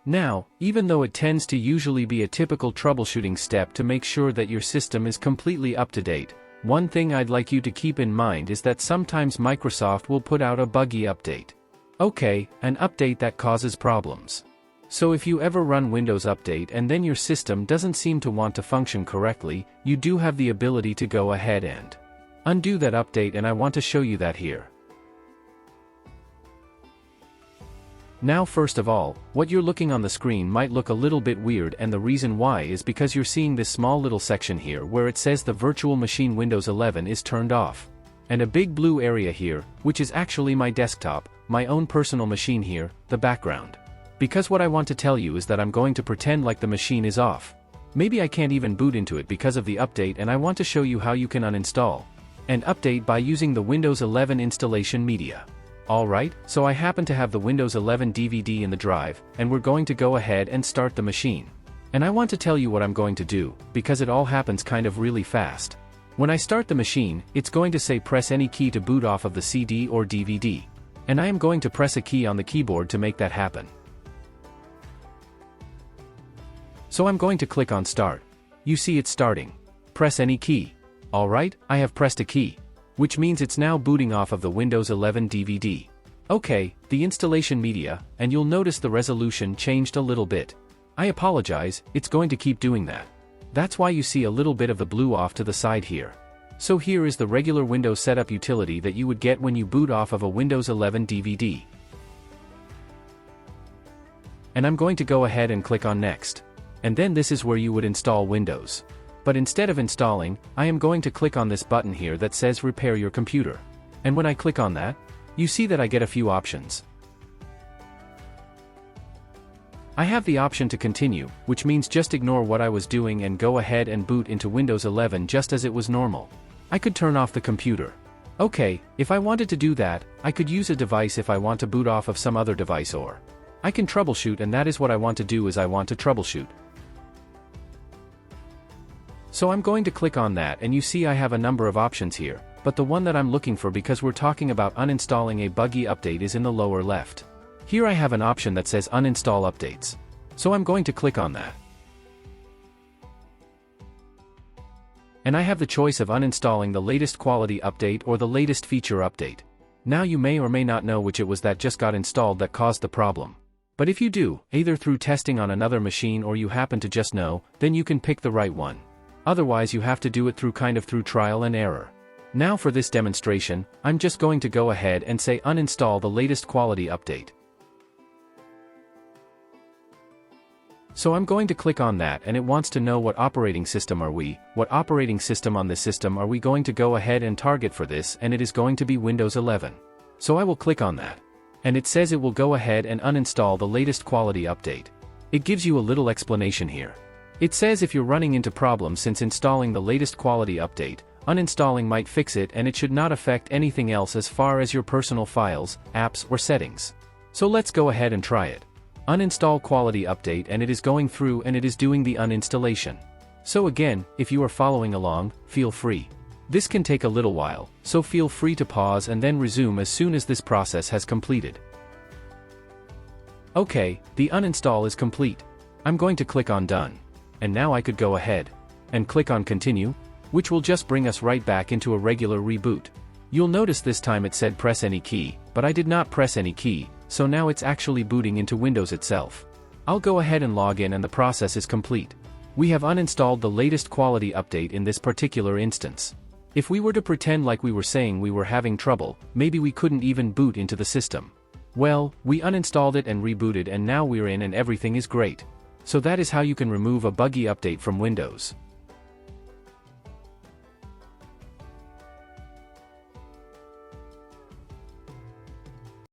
Now, even though it tends to usually be a typical troubleshooting step to make sure that your system is completely up to date, one thing I'd like you to keep in mind is that sometimes Microsoft will put out a buggy update. Okay, an update that causes problems. So if you ever run Windows Update and then your system doesn't seem to want to function correctly, you do have the ability to go ahead and undo that update, and I want to show you that here. Now first of all, what you're looking on the screen might look a little bit weird, and the reason why is because you're seeing this small little section here where it says the virtual machine Windows 11 is turned off. And a big blue area here, which is actually my desktop, my own personal machine here, the background. Because what I want to tell you is that I'm going to pretend like the machine is off. Maybe I can't even boot into it because of the update, and I want to show you how you can uninstall and update by using the Windows 11 installation media. Alright, so I happen to have the Windows 11 DVD in the drive, and we're going to go ahead and start the machine. And I want to tell you what I'm going to do, because it all happens kind of really fast. When I start the machine, it's going to say press any key to boot off of the CD or DVD. And I am going to press a key on the keyboard to make that happen. So I'm going to click on Start. You see it's starting. Press any key. Alright, I have pressed a key, which means it's now booting off of the Windows 11 DVD. Okay, the installation media, and you'll notice the resolution changed a little bit. I apologize, it's going to keep doing that. That's why you see a little bit of the blue off to the side here. So here is the regular Windows setup utility that you would get when you boot off of a Windows 11 DVD. And I'm going to go ahead and click on Next. And then this is where you would install Windows. But instead of installing, I am going to click on this button here that says Repair Your Computer. And when I click on that, you see that I get a few options. I have the option to continue, which means just ignore what I was doing and go ahead and boot into Windows 11 just as it was normal. I could turn off the computer. Okay, if I wanted to do that, I could use a device if I want to boot off of some other device, or I can troubleshoot, and that is what I want to do, is I want to troubleshoot. So I'm going to click on that, and you see I have a number of options here, but the one that I'm looking for, because we're talking about uninstalling a buggy update, is in the lower left. Here I have an option that says Uninstall Updates. So I'm going to click on that. And I have the choice of uninstalling the latest quality update or the latest feature update. Now you may or may not know which it was that just got installed that caused the problem. But if you do, either through testing on another machine or you happen to just know, then you can pick the right one. Otherwise you have to do it through trial and error. Now for this demonstration, I'm just going to go ahead and say uninstall the latest quality update. So I'm going to click on that, and it wants to know what operating system on this system are we going to go ahead and target for this, and it is going to be Windows 11. So I will click on that. And it says it will go ahead and uninstall the latest quality update. It gives you a little explanation here. It says if you're running into problems since installing the latest quality update, uninstalling might fix it, and it should not affect anything else as far as your personal files, apps, or settings. So let's go ahead and try it. Uninstall quality update, and it is going through and it is doing the uninstallation. So again, if you are following along, feel free. This can take a little while, so feel free to pause and then resume as soon as this process has completed. Okay, the uninstall is complete. I'm going to click on Done. And now I could go ahead and click on Continue, which will just bring us right back into a regular reboot. You'll notice this time it said press any key, but I did not press any key, so now it's actually booting into Windows itself. I'll go ahead and log in, and the process is complete. We have uninstalled the latest quality update in this particular instance. If we were to pretend like we were saying we were having trouble, maybe we couldn't even boot into the system. Well, we uninstalled it and rebooted, and now we're in and everything is great. So that is how you can remove a buggy update from Windows.